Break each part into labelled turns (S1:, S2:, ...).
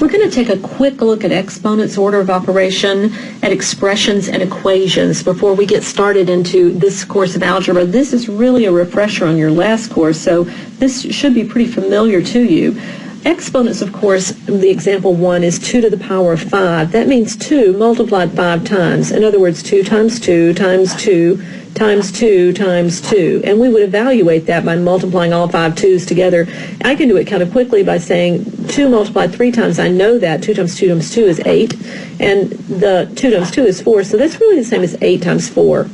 S1: We're going to take a quick look at exponents, order of operation, at expressions and equations before we get started into this course of algebra. This is really a refresher on your last course, so this should be pretty familiar to you. Exponents, of course, the example 1 is 2 to the power of 5. That means 2 multiplied 5 times. In other words, 2 times 2 times 2 times 2 times 2. And we would evaluate that by multiplying all 5 2's together. I can do it kind of quickly by saying 2 multiplied 3 times. I know that 2 times 2 times 2 is 8. And the 2 times 2 is 4. So that's really the same as 8 times 4,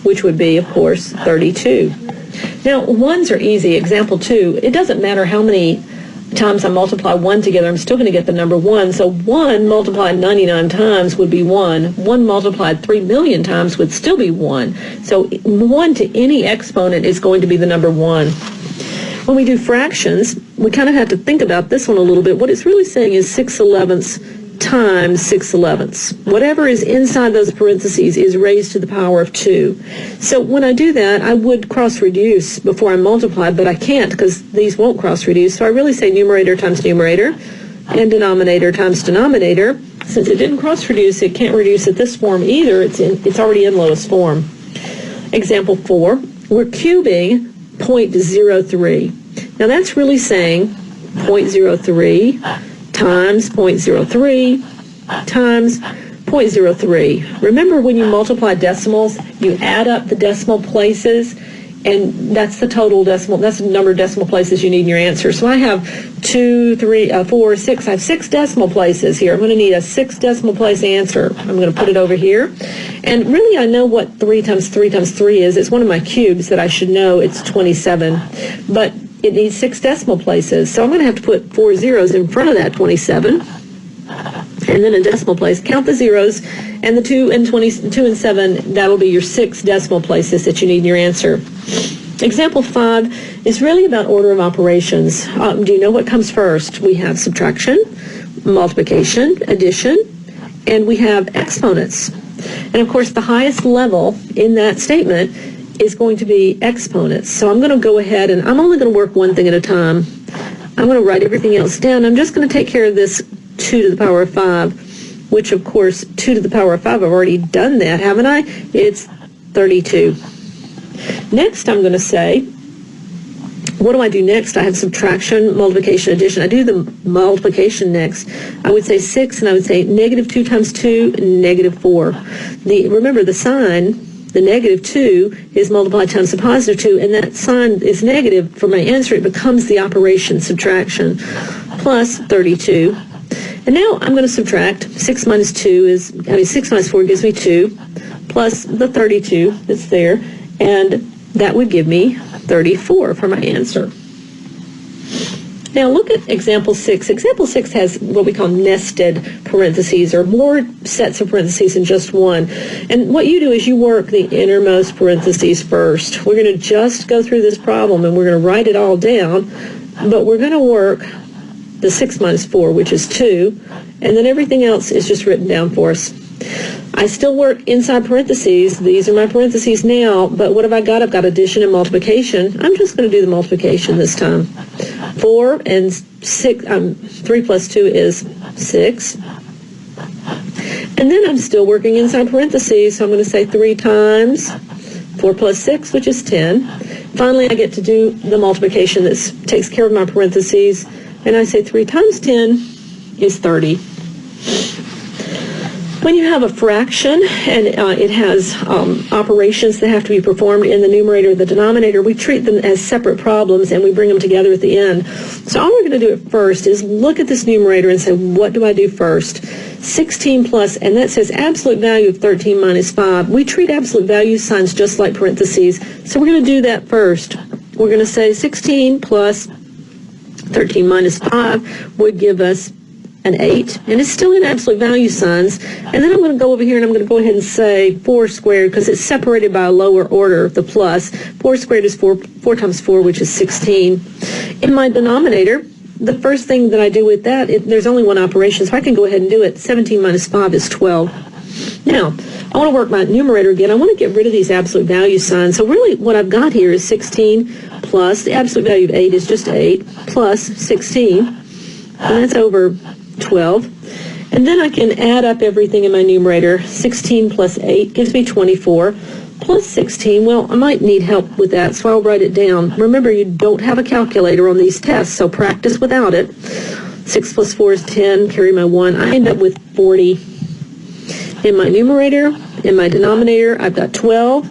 S1: which would be, of course, 32. Now, 1's are easy. Example 2, it doesn't matter how many times I multiply 1 together, I'm still going to get the number 1. So 1 multiplied 99 times would be 1. 1 multiplied 3 million times would still be 1. So 1 to any exponent is going to be the number 1. When we do fractions, we kind of have to think about this one a little bit. What it's really saying is 6/11 times 6/11. Whatever is inside those parentheses is raised to the power of 2. So when I do that, I would cross-reduce before I multiply, but I can't because these won't cross-reduce. So I really say numerator times numerator and denominator times denominator. Since it didn't cross-reduce, it can't reduce at this form either. It's already in lowest form. Example 4, we're cubing 0.03. Now that's really saying 0.03 times 0.03 times 0.03. Remember when you multiply decimals, you add up the decimal places, and that's the total decimal, that's the number of decimal places you need in your answer. So I have 2, 3, 4, 6, I have 6 decimal places here. I'm going to need a 6 decimal place answer. I'm going to put it over here. And really I know what 3 times 3 times 3 is. It's one of my cubes that I should know. It's 27. But it needs 6 decimal places. So I'm going to have to put 4 zeros in front of that 27. And then a decimal place. Count the zeros. And the 2 and 7, that'll be your 6 decimal places that you need in your answer. Example 5 is really about order of operations. Do you know what comes first? We have subtraction, multiplication, addition, and we have exponents. And of course, the highest level in that statement is going to be exponents. So I'm going to go ahead and I'm only going to work one thing at a time. I'm going to write everything else down. I'm just going to take care of this 2 to the power of 5, which of course 2 to the power of 5, I've already done that, haven't I? It's 32. Next I'm going to say, what do I do next? I have subtraction, multiplication, addition. I do the multiplication next. I would say 6, and I would say negative 2 times 2, negative 4. Remember the sign, the negative 2 is multiplied times the positive 2, and that sign is negative for my answer. It becomes the operation subtraction, plus 32. And now I'm going to subtract. 6 minus 6 minus 4 gives me 2, plus the 32 that's there, and that would give me 34 for my answer. Now look at example 6. Example 6 has what we call nested parentheses, or more sets of parentheses than just one. And what you do is you work the innermost parentheses first. We're going to just go through this problem and we're going to write it all down, but we're going to work the 6 minus 4, which is 2, and then everything else is just written down for us. I still work inside parentheses. These are my parentheses now, but what have I got? I've got addition and multiplication. I'm just going to do the multiplication this time. 4 and 6, 3 plus 2 is 6. And then I'm still working inside parentheses, so I'm going to say 3 times 4 plus 6, which is 10. Finally, I get to do the multiplication that takes care of my parentheses, and I say 3 times 10 is 30. When you have a fraction and it has operations that have to be performed in the numerator or the denominator, we treat them as separate problems and we bring them together at the end. So all we're going to do at first is look at this numerator and say, what do I do first? 16 plus, and that says absolute value of 13 minus 5. We treat absolute value signs just like parentheses, so we're going to do that first. We're going to say 16 plus 13 minus 5 would give us an 8, and it's still in absolute value signs. And then I'm going to go over here and I'm going to go ahead and say 4 squared because it's separated by a lower order, the plus. 4 squared is 4 times 4, which is 16. In my denominator, the first thing that I do with that, there's only one operation, so I can go ahead and do it. 17 minus 5 is 12. Now, I want to work my numerator again. I want to get rid of these absolute value signs. So really what I've got here is 16 plus, the absolute value of 8 is just 8, plus 16, and that's over 12. And then I can add up everything in my numerator. 16 plus 8 gives me 24. Plus 16, well, I might need help with that, so I'll write it down. Remember, you don't have a calculator on these tests, so practice without it. 6 plus 4 is 10, carry my 1. I end up with 40. In my numerator, in my denominator, I've got 12.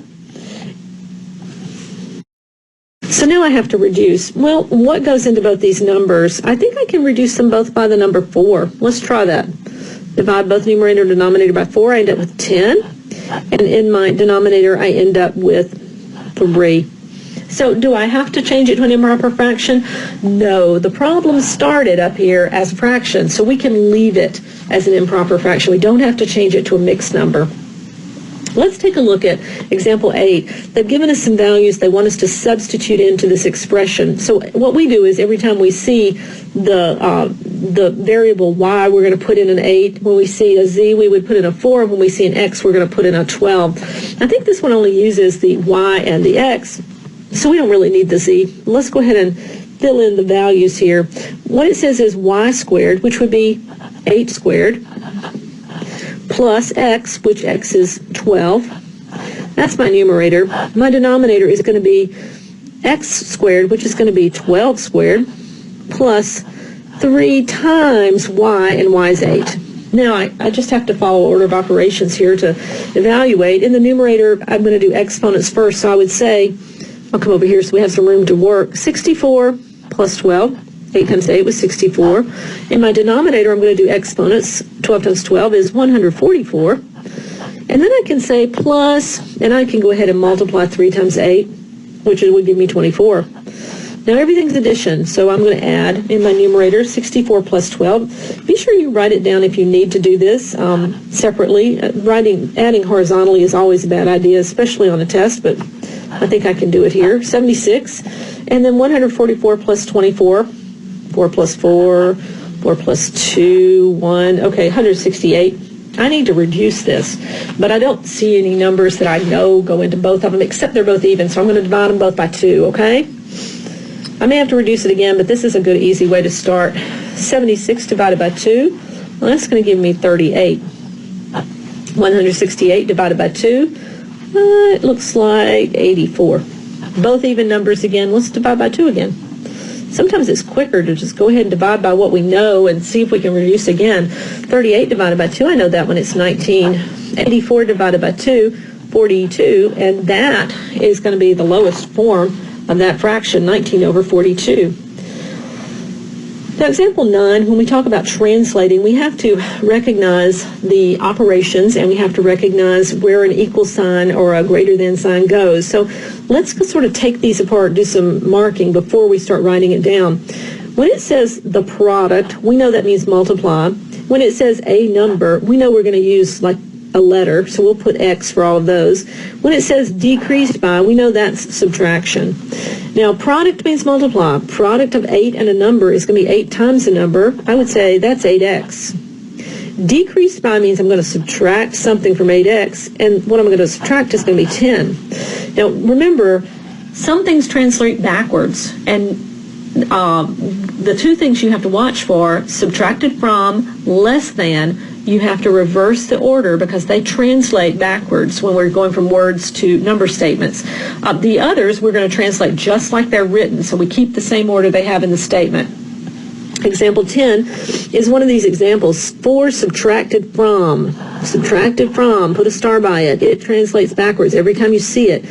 S1: So now I have to reduce. Well, what goes into both these numbers? I think I can reduce them both by the number 4. Let's try that. Divide both numerator and denominator by 4, I end up with 10. And in my denominator, I end up with 3. So do I have to change it to an improper fraction? No. The problem started up here as a fraction, so we can leave it as an improper fraction. We don't have to change it to a mixed number. Let's take a look at example 8. They've given us some values they want us to substitute into this expression. So what we do is every time we see the variable y, we're going to put in an 8. When we see a z, we would put in a 4. When we see an x, we're going to put in a 12. I think this one only uses the y and the x, so we don't really need the z. Let's go ahead and fill in the values here. What it says is y squared, which would be 8 squared, plus x, which x is 12. That's my numerator. My denominator is going to be x squared, which is going to be 12 squared, plus 3 times y, and y is 8. Now, I just have to follow order of operations here to evaluate. In the numerator, I'm going to do exponents first, so I would say, I'll come over here so we have some room to work. 64 plus 12. 8 times 8 was 64. In my denominator, I'm going to do exponents. 12 times 12 is 144. And then I can say plus, and I can go ahead and multiply 3 times 8, which would give me 24. Now everything's addition, so I'm going to add in my numerator 64 plus 12. Be sure you write it down if you need to do this separately. Adding horizontally is always a bad idea, especially on a test, but I think I can do it here. 76, and then 144 plus 24. 4 plus 4, 4 plus 2, 1, okay, 168. I need to reduce this, but I don't see any numbers that I know go into both of them, except they're both even, so I'm going to divide them both by 2, okay? I may have to reduce it again, but this is a good, easy way to start. 76 divided by 2, well, that's going to give me 38. 168 divided by 2, it looks like 84. Both even numbers again. Let's divide by 2 again. Sometimes it's quicker to just go ahead and divide by what we know and see if we can reduce again. 38 divided by 2, I know that one, it's 19. 84 divided by 2, 42, and that is going to be the lowest form of that fraction, 19 over 42. Now, example 9, when we talk about translating, we have to recognize the operations and we have to recognize where an equal sign or a greater than sign goes. So let's sort of take these apart, do some marking before we start writing it down. When it says the product, we know that means multiply. When it says a number, we know we're going to use like a letter, so we'll put X for all of those. When it says decreased by, we know that's subtraction. Now, product means multiply. Product of 8 and a number is going to be 8 times a number. I would say that's 8X. Decreased by means I'm going to subtract something from 8X, and what I'm going to subtract is going to be 10. Now, remember, some things translate backwards, and the two things you have to watch for, subtracted from, less than, you have to reverse the order because they translate backwards when we're going from words to number statements. The others we're going to translate just like they're written, so we keep the same order they have in the statement. Example 10 is one of these examples. 4 subtracted from. Subtracted from, put a star by it. It translates backwards every time you see it.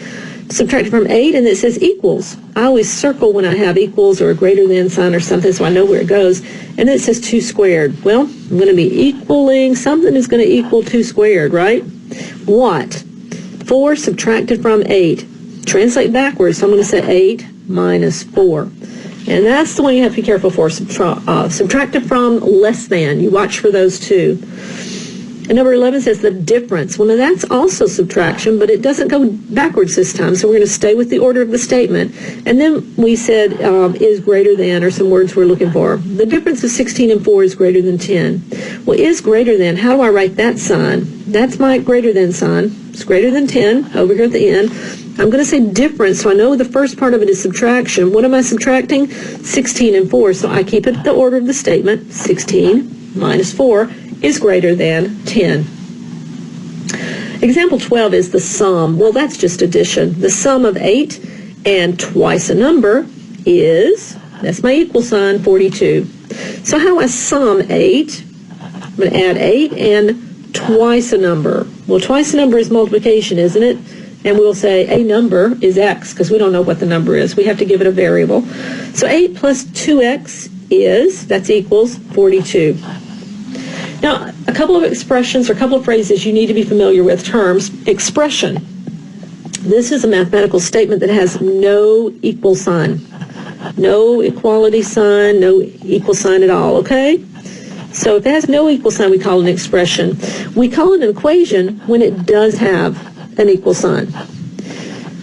S1: Subtracted from 8, and it says equals. I always circle when I have equals or a greater than sign or something so I know where it goes. And then it says 2 squared. Well, I'm going to be equaling, something is going to equal 2 squared, right? What? 4 subtracted from 8. Translate backwards, so I'm going to say 8 minus 4. And that's the one you have to be careful for. Subtracted from, less than. You watch for those two. And number 11 says the difference. Well, now that's also subtraction, but it doesn't go backwards this time, so we're going to stay with the order of the statement. And then we said is greater than, or some words we're looking for. The difference of 16 and 4 is greater than 10. Well, is greater than, how do I write that sign? That's my greater than sign. It's greater than 10 over here at the end. I'm going to say difference, so I know the first part of it is subtraction. What am I subtracting? 16 and 4, so I keep it the order of the statement, 16. minus 4 is greater than 10. Example 12 is the sum. Well, that's just addition. The sum of 8 and twice a number is, that's my equal sign, 42. So how I sum 8? I'm going to add 8 and twice a number. Well, twice a number is multiplication, isn't it? And we'll say a number is x because we don't know what the number is. We have to give it a variable. So 8 plus 2x is, that's equals 42. Now, a couple of expressions or a couple of phrases you need to be familiar with. Terms. Expression. This is a mathematical statement that has no equal sign. No equality sign, no equal sign at all, okay? So if it has no equal sign, we call it an expression. We call it an equation when it does have an equal sign.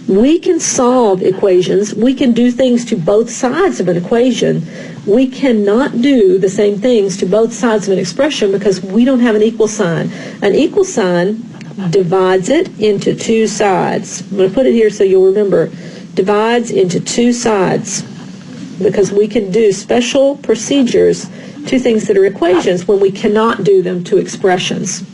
S1: We can solve equations. We can do things to both sides of an equation. We cannot do the same things to both sides of an expression because we don't have an equal sign. An equal sign divides it into two sides. I'm going to put it here so you'll remember. Divides into two sides because we can do special procedures to things that are equations when we cannot do them to expressions.